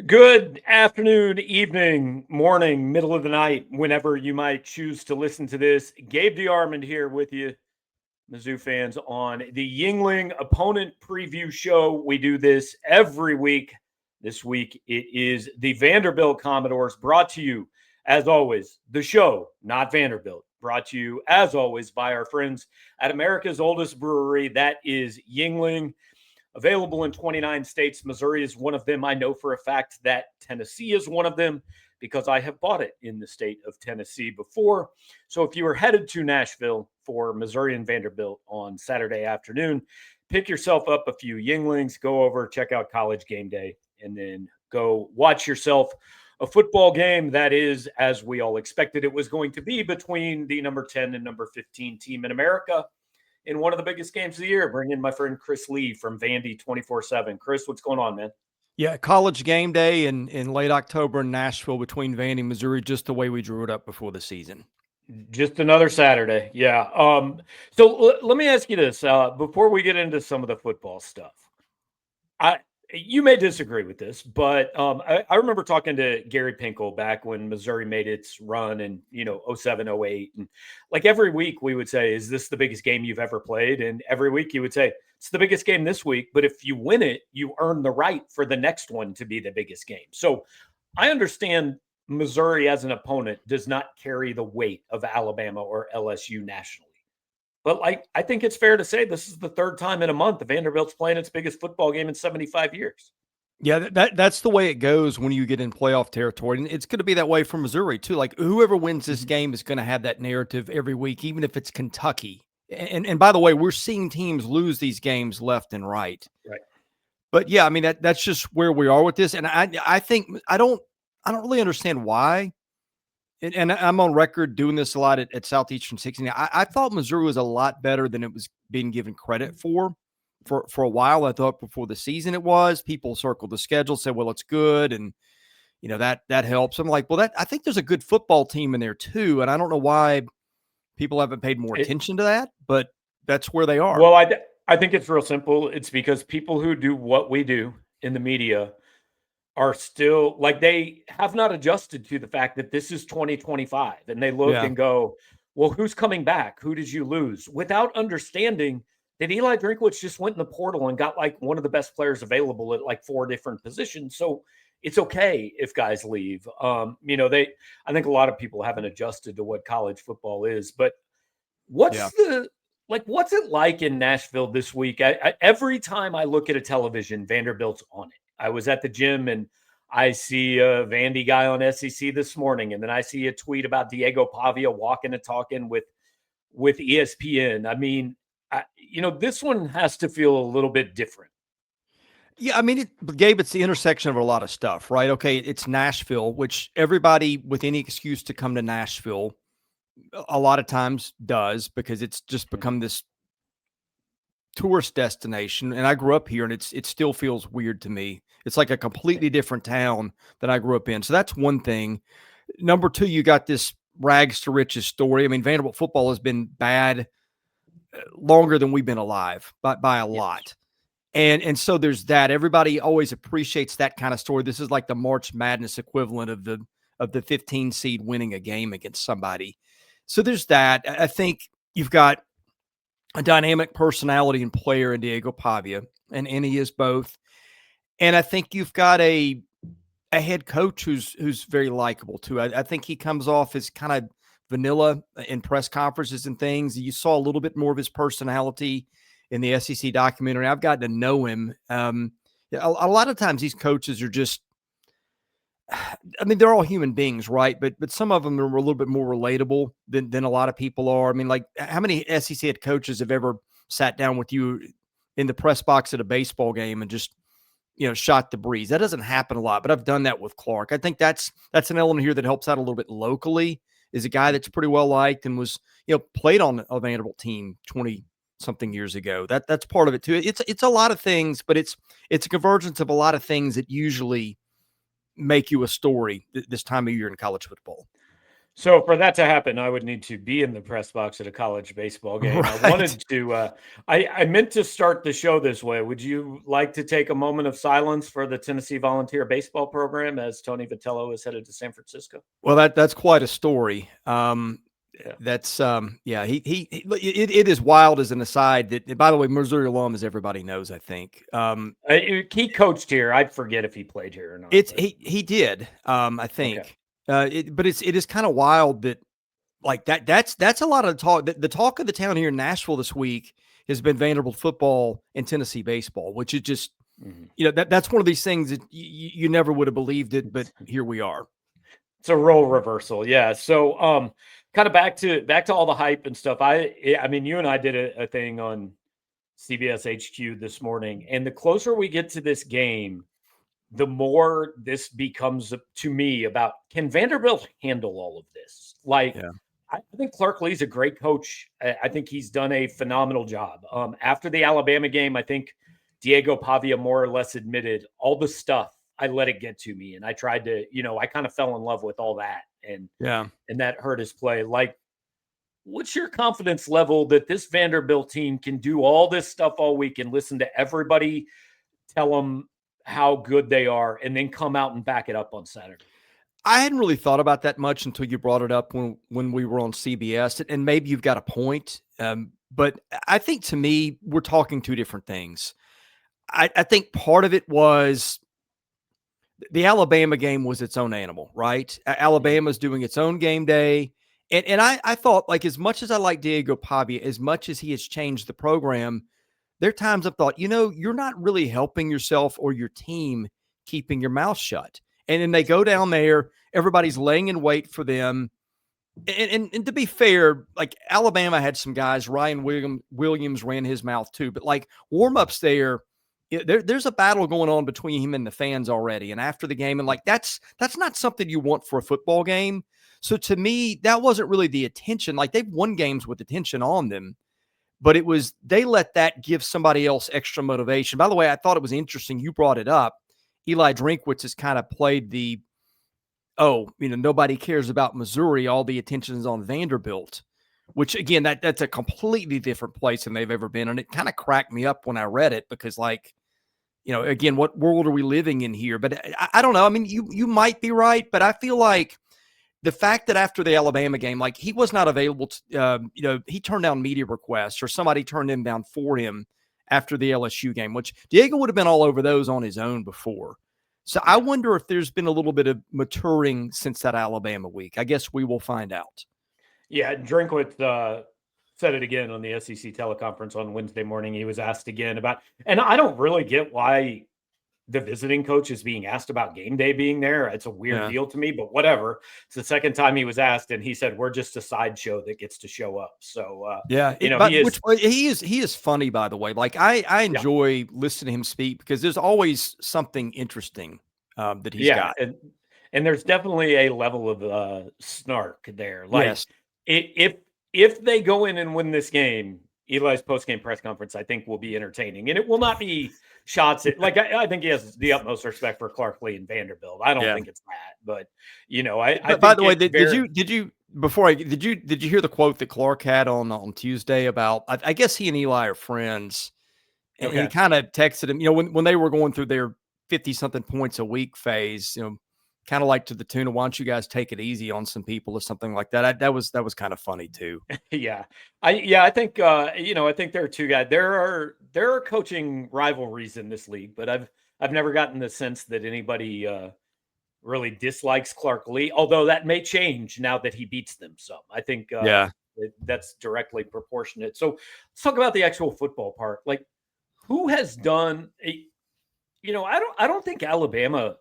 Good afternoon, evening, morning, middle of the night, whenever you might choose to listen to this. Gabe DeArmond here with you, Mizzou fans, on the Yuengling opponent preview show. We do this every week. This week it is the Vanderbilt Commodores, brought to you, as always, the show, not Vanderbilt, brought to you, as always, by our friends at America's oldest brewery, that is Yuengling. Available in 29 states. Missouri is one of them. I know for a fact that Tennessee is one of them because I have bought it in the state of Tennessee before. So if you are headed to Nashville for Missouri and Vanderbilt on Saturday afternoon, pick yourself up a few Yuenglings, go over, check out College Game Day, and then go watch yourself a football game that is, as we all expected it was going to be, between the number 10 and number 15 team in America in one of the biggest games of the year. Bring in my friend Chris Lee from Vandy 24/7. Chris, what's going on, man? Yeah, College Game Day in late October in Nashville between Vandy and Missouri, just the way we drew it up before the season. Just another Saturday. Yeah. So let me ask you this before we get into some of the football stuff. I You may disagree with this, but I remember talking to Gary Pinkel back when Missouri made its run in 07, 08. And like every week we would say, is this the biggest game you've ever played? And every week he would say, it's the biggest game this week, but if you win it, you earn the right for the next one to be the biggest game. So I understand Missouri as an opponent does not carry the weight of Alabama or LSU nationally. But I think it's fair to say this is the third time in a month the Vanderbilt's playing its biggest football game in 75 years. Yeah, that's the way it goes when you get in playoff territory. And it's going to be that way for Missouri, too. Like, whoever wins this game is going to have that narrative every week, even if it's Kentucky. And by the way, we're seeing teams lose these games left and right. Right. But yeah, I mean that's just where we are with this. And I think I don't really understand why. And I'm on record doing this a lot at Southeastern 16. I thought Missouri was a lot better than it was being given credit for a while. I thought before the season it was. People circled the schedule, said, well, it's good. And, that helps. I'm like, well, I think there's a good football team in there too. And I don't know why people haven't paid more attention to that, but that's where they are. Well, I think it's real simple. It's because people who do what we do in the media are still like they have not adjusted to the fact that this is 2025 and they look and go, well, who's coming back? Who did you lose? Without understanding that Eli Drinkwitz just went in the portal and got like one of the best players available at like 4 different positions. So it's okay if guys leave. I think a lot of people haven't adjusted to what college football is, but what's it like in Nashville this week? Every time I look at a television, Vanderbilt's on it. I was at the gym and I see a Vandy guy on SEC this morning, and then I see a tweet about Diego Pavia walking and talking with ESPN. I mean, this one has to feel a little bit different. Yeah, I mean, Gabe, it's the intersection of a lot of stuff, right? Okay, it's Nashville, which everybody with any excuse to come to Nashville a lot of times does because it's just become this tourist destination. And I grew up here and it still feels weird to me. It's like a completely different town than I grew up in. So that's one thing. Number two, you got this rags to riches story. I mean, Vanderbilt football has been bad longer than we've been alive by a lot. And so there's that. Everybody always appreciates that kind of story. This is like the March Madness equivalent of the 15 seed winning a game against somebody. So there's that. I think you've got a dynamic personality and player in Diego Pavia, and he is both. And I think you've got a head coach who's very likable too. I think he comes off as kind of vanilla in press conferences and things. You saw a little bit more of his personality in the SEC documentary. I've gotten to know him. A lot of times these coaches are just, I mean, they're all human beings, right? But some of them are a little bit more relatable than a lot of people are. I mean, like how many SEC head coaches have ever sat down with you in the press box at a baseball game and just, shot the breeze? That doesn't happen a lot, but I've done that with Clark. I think that's an element here that helps out a little bit locally. Is a guy that's pretty well liked and was, played on a Vanderbilt team 20 something years ago. That's part of it too. It's a lot of things, but it's a convergence of a lot of things that usually make you a story this time of year in college football. So for that to happen, I would need to be in the press box at a college baseball game. I Right. wanted to. I meant to start the show this way. Would you like to take a moment of silence for the Tennessee Volunteer Baseball Program as Tony Vitello is headed to San Francisco? Well, that's quite a story. Yeah. That's yeah, it is wild as an aside that, by the way, Missouri alum, as everybody knows, I think. He coached here. I forget if he played here or not. It's But he did, I okay. think. But it is kind of wild that like that's a lot of talk. The talk of the town here in Nashville this week has been Vanderbilt football and Tennessee baseball, which is just, Mhm. that's one of these things that you never would have believed it, but here we are. It's a role reversal, yeah. So, kind of back to all the hype and stuff. I mean, you and I did a thing on CBS HQ this morning, and the closer we get to this game, the more this becomes to me about can Vanderbilt handle all of this? Like, Yeah. I think Clark Lee's a great coach. I think he's done a phenomenal job. After the Alabama game, I think Diego Pavia more or less admitted all the stuff I let it get to me, and I tried to, I kind of fell in love with all that, and Yeah. and that hurt his play. Like, what's your confidence level that this Vanderbilt team can do all this stuff all week and listen to everybody tell them how good they are, and then come out and back it up on Saturday? I hadn't really thought about that much until you brought it up when we were on CBS, and maybe you've got a point. But I think to me, we're talking two different things. I think part of it was the Alabama game was its own animal, right? Mhm. Alabama's doing its own game day. And I thought, like, as much as I like Diego Pavia, as much as he has changed the program, there are times I've thought, you're not really helping yourself or your team keeping your mouth shut. And then they go down there, everybody's laying in wait for them. And to be fair, like Alabama had some guys, Ryan Williams ran his mouth too, but like warm-ups there's a battle going on between him and the fans already. And after the game, and like that's not something you want for a football game. So to me, that wasn't really the attention. Like they've won games with attention on them, but it was they let that give somebody else extra motivation. By the way, I thought it was interesting. You brought it up. Eli Drinkwitz has kind of played the nobody cares about Missouri. All the attention is on Vanderbilt, which again, that's a completely different place than they've ever been. And it kind of cracked me up when I read it because, like, again, what world are we living in here? But I don't know. I mean, you might be right, but I feel like the fact that after the Alabama game, like he was not available to, he turned down media requests or somebody turned him down for him after the LSU game, which Diego would have been all over those on his own before. So I Yeah. wonder if there's been a little bit of maturing since that Alabama week. I guess we will find out. Yeah, Drinkwitz said it again on the SEC teleconference on Wednesday morning. He was asked again about, and I don't really get why the visiting coach is being asked about game day being there. It's a weird Yeah. deal to me, but whatever. It's the second time he was asked, and he said, "We're just a sideshow that gets to show up." So, Yeah, he but is, he is funny, by the way. Like I yeah, enjoy listening to him speak because there's always something interesting that he's yeah, got. and there's definitely a level of snark there. Like, Yes. if if they go in and win this game, Eli's post game press conference, I think, will be entertaining, and it will not be shots at, like, I think he has the utmost respect for Clark Lee and Vanderbilt. I don't Yeah. think it's that, but I But by think the way, it did very. you before I did you hear the quote that Clark had on Tuesday about I guess he and Eli are friends, and he Okay. kind of texted him, when they were going through their 50 something points a week phase, kind of like to the tune of, why don't you guys take it easy on some people or something like that. That was kind of funny too. Yeah. I think I think there are two guys. There are coaching rivalries in this league, but I've never gotten the sense that anybody really dislikes Clark Lee, although that may change now that he beats them some. I think Yeah. that's directly proportionate. So let's talk about the actual football part. Like, who has done I don't think Alabama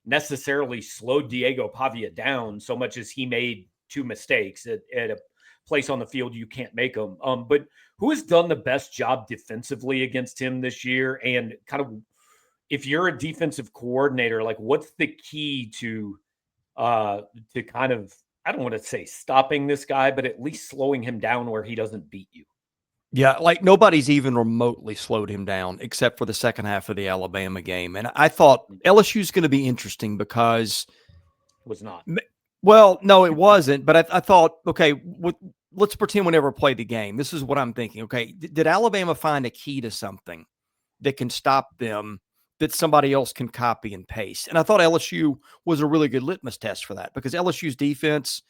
necessarily slowed Diego Pavia down so much as he made two mistakes at a place on the field you can't make them. But who has done the best job defensively against him this year? And kind of, if you're a defensive coordinator, like, what's the key to kind of, I don't want to say stopping this guy, but at least slowing him down where he doesn't beat you? Yeah, like nobody's even remotely slowed him down except for the second half of the Alabama game. And I thought LSU's going to be interesting because Was not. Well, no, it wasn't. But I thought, okay, let's pretend we never played the game. This is what I'm thinking. Okay, did Alabama find a key to something that can stop them that somebody else can copy and paste? And I thought LSU was a really good litmus test for that because LSU's defense,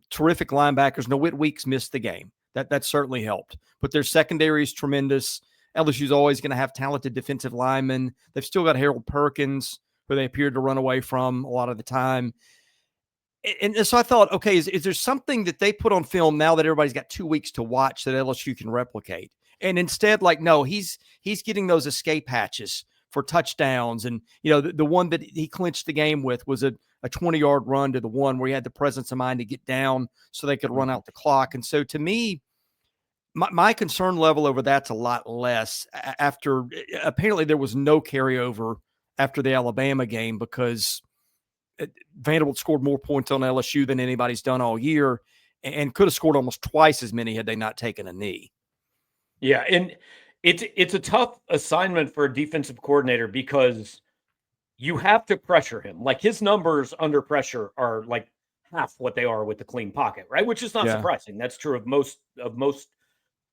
terrific linebackers. No, Whit Weeks missed the game. That certainly helped. But their secondary is tremendous. LSU's always going to have talented defensive linemen. They've still got Harold Perkins, who they appeared to run away from a lot of the time. And so I thought, okay, is there something that they put on film now that everybody's got 2 weeks to watch that LSU can replicate? And instead, no, he's getting those escape hatches for touchdowns. And, the one that he clinched the game with was a 20-yard run to the one where he had the presence of mind to get down so they could run out the clock. And so to me, my concern level over that's a lot less after apparently there was no carryover after the Alabama game because Vanderbilt scored more points on LSU than anybody's done all year and could have scored almost twice as many had they not taken a knee. Yeah, and it's a tough assignment for a defensive coordinator because you have to pressure him. Like his numbers under pressure are like half what they are with the clean pocket, right? Which is not surprising. That's true of most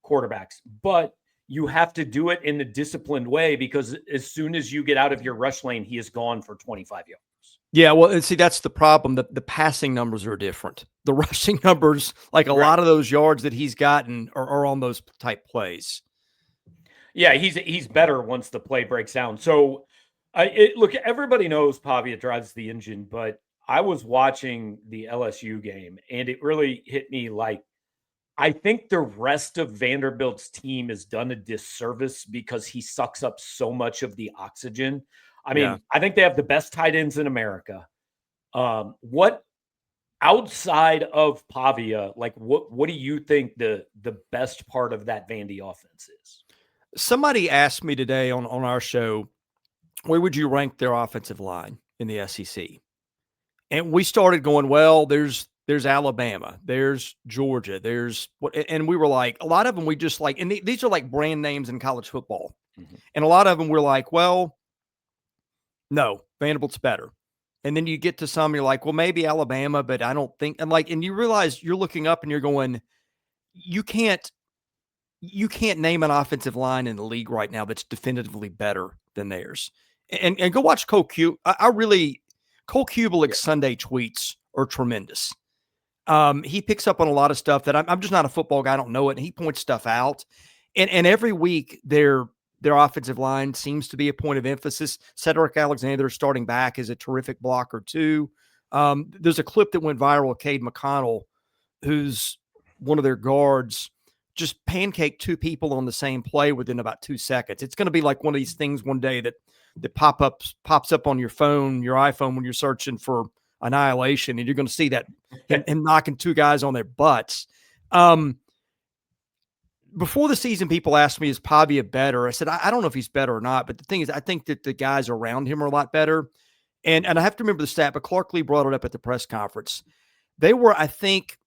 quarterbacks. But you have to do it in a disciplined way because as soon as you get out of your rush lane, he is gone for 25 yards. Yeah, well, and see, that's the problem. The passing numbers are different. The rushing numbers, like a lot of those yards that he's gotten are on those type plays. Yeah, he's better once the play breaks down. So, look, everybody knows Pavia drives the engine, but I was watching the LSU game, and it really hit me like I think the rest of Vanderbilt's team has done a disservice because he sucks up so much of the oxygen. I mean, I think they have the best tight ends in America. What outside of Pavia, what do you think the best part of that Vandy offense is? Somebody asked me today on our show, where would you rank their offensive line in the SEC? And we started going, well, there's Alabama, there's Georgia, and we were like, a lot of them we just like, and these are like brand names in college football. Mm-hmm. And a lot of them we're like, well, no, Vanderbilt's better. And then you get to some, you're like, well, maybe Alabama, but I don't think, and you realize you're looking up and you're going, you can't name an offensive line in the league right now that's definitively better than theirs. And go watch Cole Cole Kubelik's Sunday tweets are tremendous. He picks up on a lot of stuff that I'm just not a football guy. I don't know it. And he points stuff out. And every week their offensive line seems to be a point of emphasis. Cedric Alexander starting back is a terrific blocker too. There's a clip that went viral of Cade McConnell, who's one of their guards, just pancake two people on the same play within about 2 seconds. It's going to be like one of these things one day that pops up on your phone, your iPhone, when you're searching for annihilation, and you're going to see that him knocking two guys on their butts. Before the season, people asked me, is Pavia better? I said, I don't know if he's better or not, but the thing is, I think that the guys around him are a lot better. And I have to remember the stat, but Clark Lee brought it up at the press conference. They were, I think,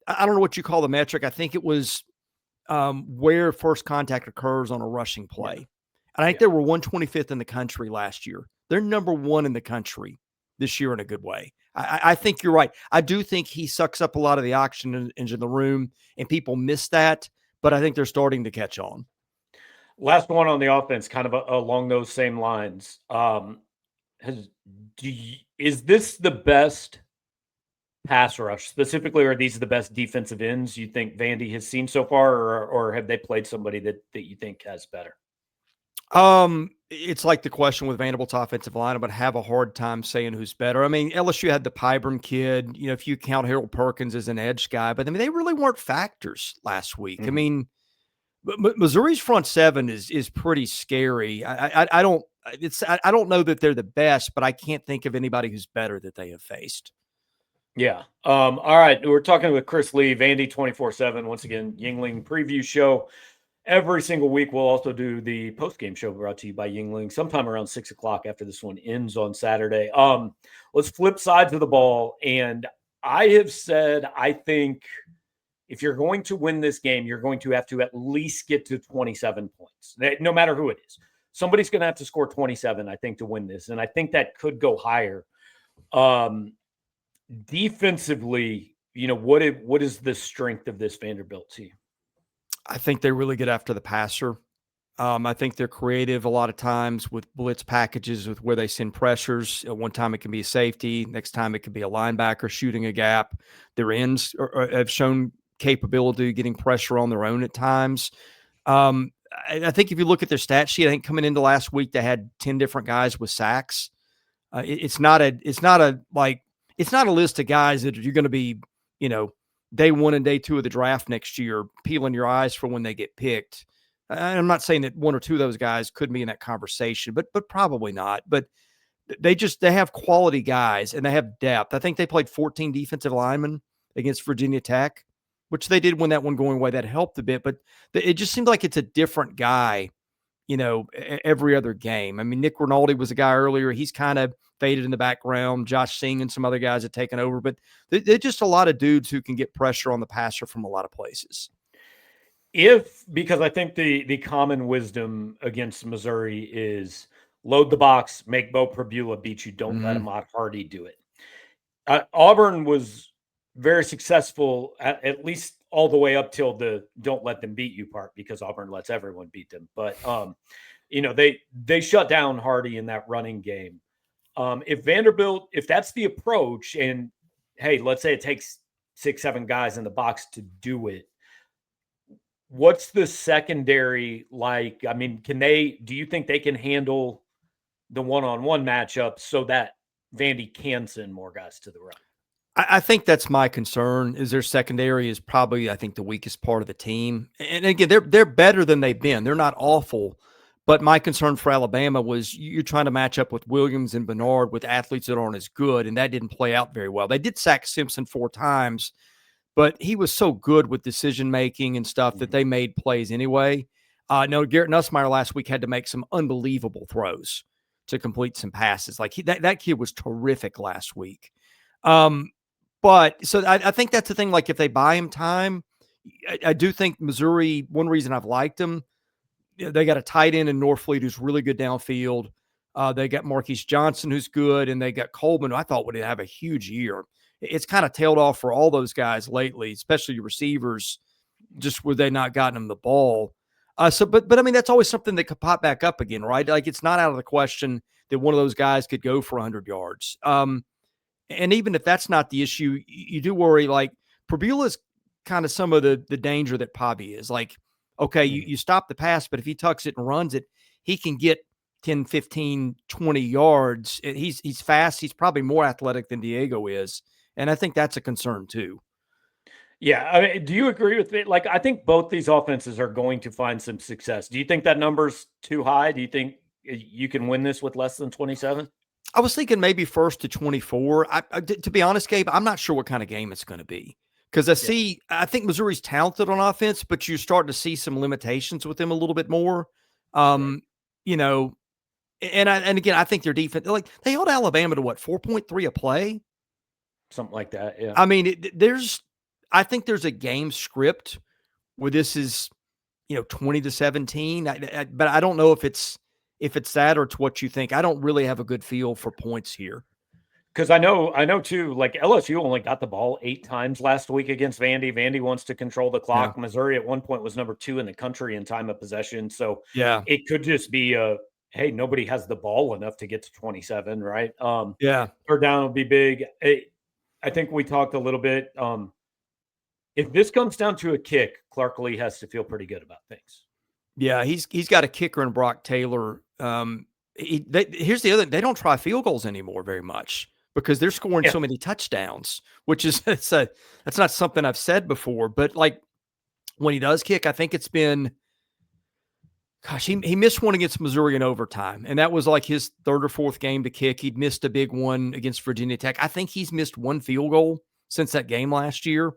I don't know what you call the metric. I think it was where first contact occurs on a rushing play. Yeah. And I think they were 125th in the country last year. They're number one in the country this year in a good way. I think you're right. I do think he sucks up a lot of the oxygen in the room, and people miss that, but I think they're starting to catch on. Last one on the offense, kind of along those same lines. Is this the best pass rush specifically, or are these the best defensive ends you think Vandy has seen so far, or have they played somebody that you think has better? It's like the question with Vanderbilt's offensive line, but have a hard time saying who's better. I mean, LSU had the Pyburn kid, if you count Harold Perkins as an edge guy, but I mean, they really weren't factors last week. Mm-hmm. I mean, Missouri's front seven is pretty scary. I don't know that they're the best, but I can't think of anybody who's better that they have faced. Yeah. All right. We're talking with Chris Lee, Vandy 24/7. Once again, Yuengling preview show. Every single week, we'll also do the post-game show brought to you by Yuengling sometime around 6 o'clock after this one ends on Saturday. Let's flip sides of the ball. And I have said, I think if you're going to win this game, you're going to have to at least get to 27 points, no matter who it is. Somebody's going to have to score 27, I think, to win this. And I think that could go higher. Defensively, what is the strength of this Vanderbilt team? I think they really get after the passer. I think they're creative a lot of times with blitz packages with where they send pressures. One time it can be a safety, next time it could be a linebacker shooting a gap. Their ends have shown capability of getting pressure on their own at times. I think if you look at their stat sheet, I think coming into last week they had 10 different guys with sacks. It's not a list of guys that you're going to be, you know, day one and day two of the draft next year, peeling your eyes for when they get picked. I'm not saying that one or two of those guys could be in that conversation, but probably not. But they have quality guys and they have depth. I think they played 14 defensive linemen against Virginia Tech, which they did when that one going away. That helped a bit, but it just seems like it's a different guy, every other game. I mean, Nick Rinaldi was a guy earlier. He's kind of faded in the background. Josh Singh and some other guys have taken over, but they're just a lot of dudes who can get pressure on the passer from a lot of places. Because I think the common wisdom against Missouri is load the box, make Bo Prabula beat you, don't let Ahmad Hardy do it. Auburn was very successful, at least all the way up till the don't let them beat you part, because Auburn lets everyone beat them. But they shut down Hardy in that running game. If Vanderbilt, if that's the approach, and hey, let's say it takes 6-7 guys in the box to do it, what's the secondary like? I mean, do you think they can handle the one-on-one matchup so that Vandy can send more guys to the run? I think that's my concern. Is their secondary is probably, I think, the weakest part of the team. And again, they're better than they've been. They're not awful. But my concern for Alabama was you're trying to match up with Williams and Bernard with athletes that aren't as good, and that didn't play out very well. They did sack Simpson 4 times, but he was so good with decision making and stuff that they made plays anyway. No, Garrett Nussmeier last week had to make some unbelievable throws to complete some passes. Like that kid was terrific last week. But so I think that's the thing. Like if they buy him time, I do think Missouri. One reason I've liked them, they got a tight end in Norfleet who's really good downfield. They got Marquise Johnson who's good, and they got Coleman who I thought would have a huge year. It's kind of tailed off for all those guys lately, especially receivers, just where they not gotten them the ball. But I mean that's always something that could pop back up again, right? Like it's not out of the question that one of those guys could go for 100 yards. And even if that's not the issue, you do worry like Prabula's kind of some of the danger that Pavi is. Like, okay, you stop the pass, but if he tucks it and runs it, he can get 10, 15, 20 yards. He's fast. He's probably more athletic than Diego is. And I think that's a concern too. Yeah. I mean, do you agree with it? Like, I think both these offenses are going to find some success. Do you think that number's too high? Do you think you can win this with less than 27? I was thinking maybe first to 24. To be honest, Gabe, I'm not sure what kind of game it's going to be because I think Missouri's talented on offense, but you're starting to see some limitations with them a little bit more. Right. And again, I think their defense, like they held Alabama to what, 4.3 a play, something like that. Yeah. I mean, I think there's a game script where this is, 20-17, but I don't know if it's that or it's what you think. I don't really have a good feel for points here. Because I know too, like LSU only got the ball 8 times last week against Vandy. Vandy wants to control the clock. Yeah. Missouri at one point was number 2 in the country in time of possession. So yeah, it could just be hey, nobody has the ball enough to get to 27, right? Yeah. Third down will be big. I think we talked a little bit. If this comes down to a kick, Clark Lee has to feel pretty good about things. Yeah, he's got a kicker in Brock Taylor. Here's the other: they don't try field goals anymore very much because they're scoring so many touchdowns. Which is that's not something I've said before. But like when he does kick, I think it's been, gosh, he missed one against Missouri in overtime, and that was like his 3rd or 4th game to kick. He'd missed a big one against Virginia Tech. I think he's missed 1 field goal since that game last year.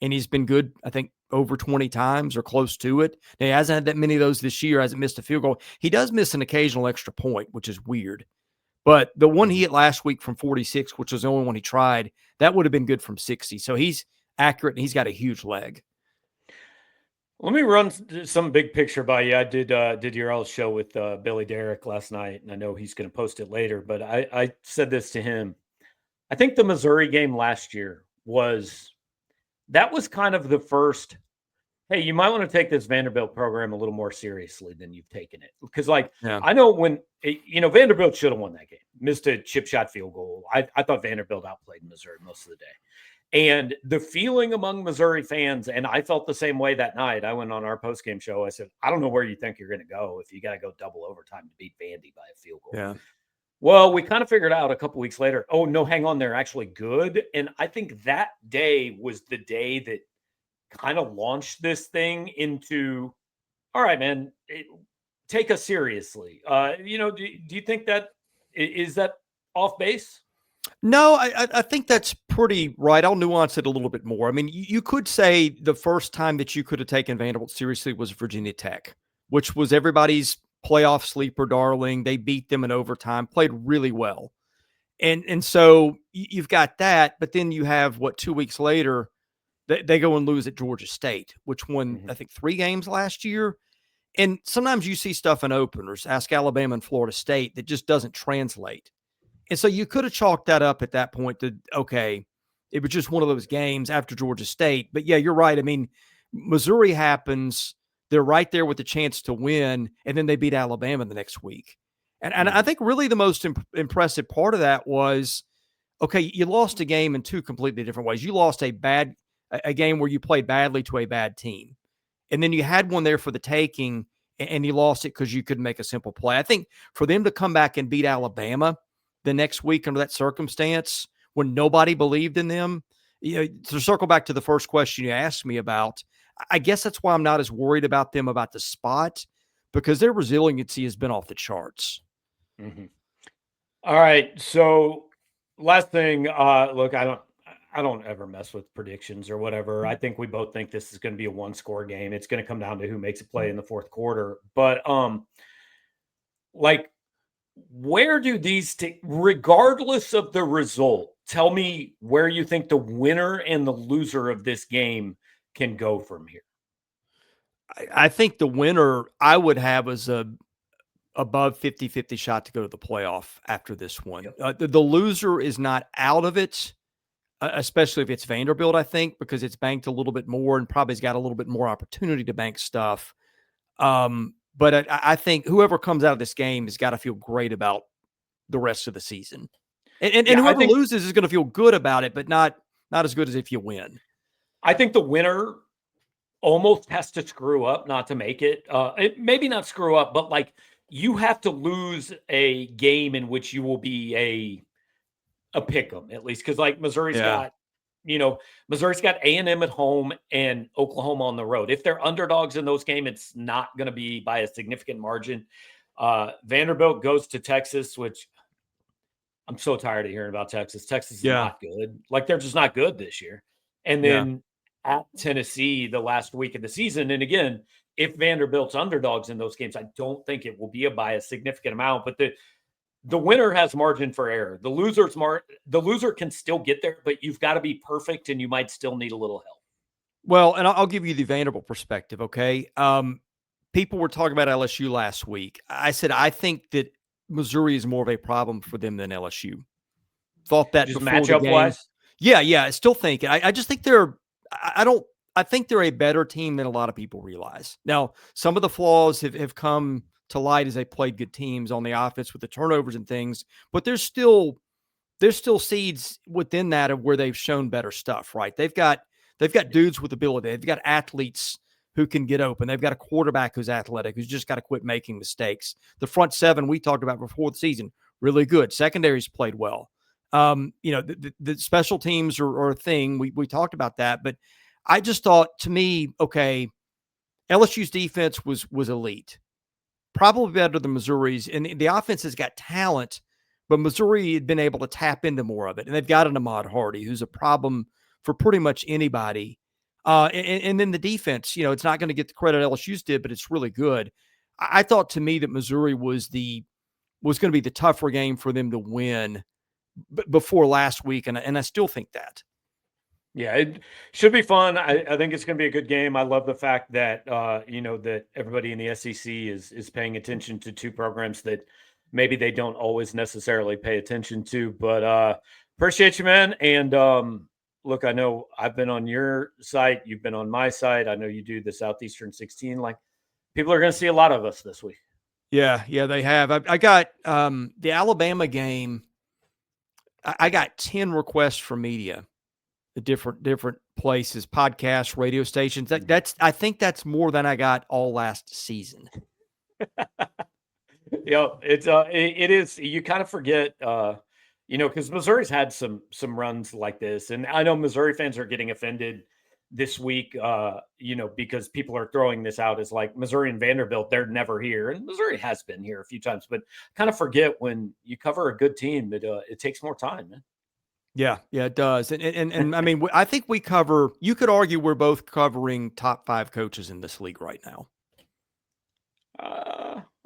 And he's been good, I think, over 20 times or close to it. Now, he hasn't had that many of those this year, hasn't missed a field goal. He does miss an occasional extra point, which is weird. But the one he hit last week from 46, which was the only one he tried, that would have been good from 60. So he's accurate, and he's got a huge leg. Let me run some big picture by you. I did your old show with Billy Derrick last night, and I know he's going to post it later. But I said this to him. I think the Missouri game last year was kind of the first. Hey, you might want to take this Vanderbilt program a little more seriously than you've taken it. Because, like, Yeah. I know Vanderbilt should have won that game, missed a chip shot field goal. I thought Vanderbilt outplayed Missouri most of the day. And the feeling among Missouri fans, and I felt the same way that night. I went on our postgame show. I said, I don't know where you think you're going to go if you got to go double overtime to beat Vandy by a field goal. Yeah. Well, we kind of figured out a couple weeks later, oh, no, hang on, they're actually good. And I think that day was the day that kind of launched this thing into, all right, man, take us seriously. Do you think that is that off base? No, I think that's pretty right. I'll nuance it a little bit more. I mean, you could say the first time that you could have taken Vanderbilt seriously was Virginia Tech, which was everybody's playoff sleeper darling. They beat them in overtime, played really well. And so you've got that, but then you have 2 weeks later, they go and lose at Georgia State, which won, I think, 3 games last year. And sometimes you see stuff in openers, ask Alabama and Florida State, that just doesn't translate. And so you could have chalked that up at that point to, okay, it was just one of those games after Georgia State. But yeah, you're right. I mean, Missouri happens. They're right there with the chance to win, and then they beat Alabama the next week. And I think really the most impressive part of that was, okay, you lost a game in 2 completely different ways. You lost a game where you played badly to a bad team. And then you had one there for the taking, and you lost it because you couldn't make a simple play. I think for them to come back and beat Alabama the next week under that circumstance when nobody believed in them, to circle back to the first question you asked me about, I guess that's why I'm not as worried about them about the spot, because their resiliency has been off the charts. Mm-hmm. All right. So last thing, look, I don't ever mess with predictions or whatever. I think we both think this is going to be a one-score game. It's going to come down to who makes a play in the fourth quarter. But like, where do these regardless of the result, tell me where you think the winner and the loser of this game can go from here. I think the winner I would have is a above 50-50 shot to go to the playoff after this one. Yep. The loser is not out of it, especially if it's Vanderbilt, I think, because it's banked a little bit more and probably has got a little bit more opportunity to bank stuff. But I think whoever comes out of this game has got to feel great about the rest of the season. And whoever loses is going to feel good about it, but not as good as if you win. I think the winner almost has to screw up not to make it. Maybe not screw up, but like you have to lose a game in which you will be a pick 'em at least, because like Missouri's got A&M at home and Oklahoma on the road. If they're underdogs in those games, it's not going to be by a significant margin. Vanderbilt goes to Texas, which I'm so tired of hearing about Texas. Texas is not good. Like they're just not good this year. And then at Tennessee the last week of the season. And again, if Vanderbilt's underdogs in those games, I don't think it will be by a significant amount. But the winner has margin for error. The loser can still get there, but you've got to be perfect, and you might still need a little help. Well, and I'll give you the Vanderbilt perspective. Okay, people were talking about LSU last week. I said I think that Missouri is more of a problem for them than LSU. Thought that just before matchup the game. Wise. Yeah. I still think it. I just think they're. I think they're a better team than a lot of people realize. Now, some of the flaws have come to light as they played good teams on the offense with the turnovers and things, but there's still seeds within that of where they've shown better stuff, right? They've got dudes with ability. They've got athletes who can get open. They've got a quarterback who's athletic, who's just got to quit making mistakes. The front seven we talked about before the season, really good. Secondary's played well. The special teams are a thing. We talked about that, but I just thought, to me, okay, LSU's defense was elite, probably better than Missouri's, and the offense has got talent, but Missouri had been able to tap into more of it, and they've got an Ahmad Hardy, who's a problem for pretty much anybody. And then the defense, it's not going to get the credit LSU's did, but it's really good. I thought, to me, that Missouri was going to be the tougher game for them to win before last week, and I still think that. Yeah, it should be fun. I think it's going to be a good game. I love the fact that that everybody in the SEC is paying attention to two programs that maybe they don't always necessarily pay attention to. But Appreciate you, man. And look, I know I've been on your site. You've been on my site. I know you do the Southeastern 16. Like, people are going to see a lot of us this week. Yeah, they have. I got the Alabama game. I got 10 requests from media, the different places, podcasts, radio stations. I think that's more than I got all last season. It is. You kind of forget, because Missouri's had some runs like this, and I know Missouri fans are getting offended this week, because people are throwing this out as like Missouri and Vanderbilt, they're never here, and Missouri has been here a few times, but kind of forget when you cover a good team, it takes more time, man. Yeah, it does. And I mean, I think we cover. You could argue we're both covering top 5 coaches in this league right now.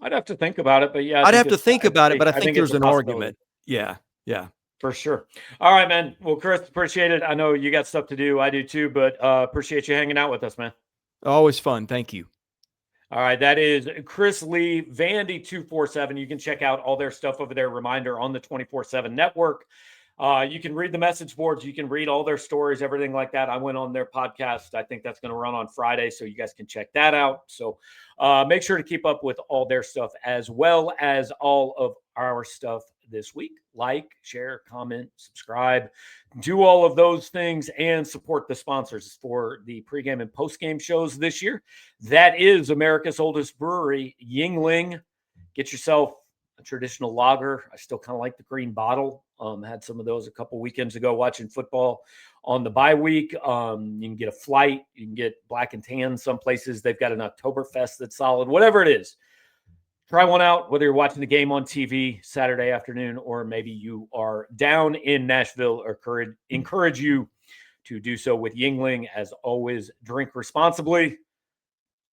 I'd have to think about it, but yeah, I'd have to think about it, but I think there's an argument. Yeah. For sure. All right, man. Well, Chris, appreciate it. I know you got stuff to do. I do too, but appreciate you hanging out with us, man. Always fun. Thank you. All right. That is Chris Lee, Vandy247. You can check out all their stuff over there. Reminder on the 24/7 network. You can read the message boards. You can read all their stories, everything like that. I went on their podcast. I think that's going to run on Friday, so you guys can check that out. So make sure to keep up with all their stuff as well as all of our stuff this week. Like, share, comment, subscribe, do all of those things, and support the sponsors for the pregame and postgame shows this year. That is America's oldest brewery, Yuengling. Get yourself a traditional lager. I still kind of like the green bottle. Had some of those a couple weekends ago watching football on the bye week. You can get a flight. You can get black and tan. Some places they've got an Oktoberfest that's solid. Whatever it is, try one out, whether you're watching the game on TV Saturday afternoon or maybe you are down in Nashville. Or encourage you to do so with Yuengling. As always, drink responsibly.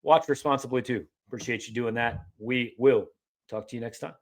Watch responsibly too. Appreciate you doing that. We will talk to you next time.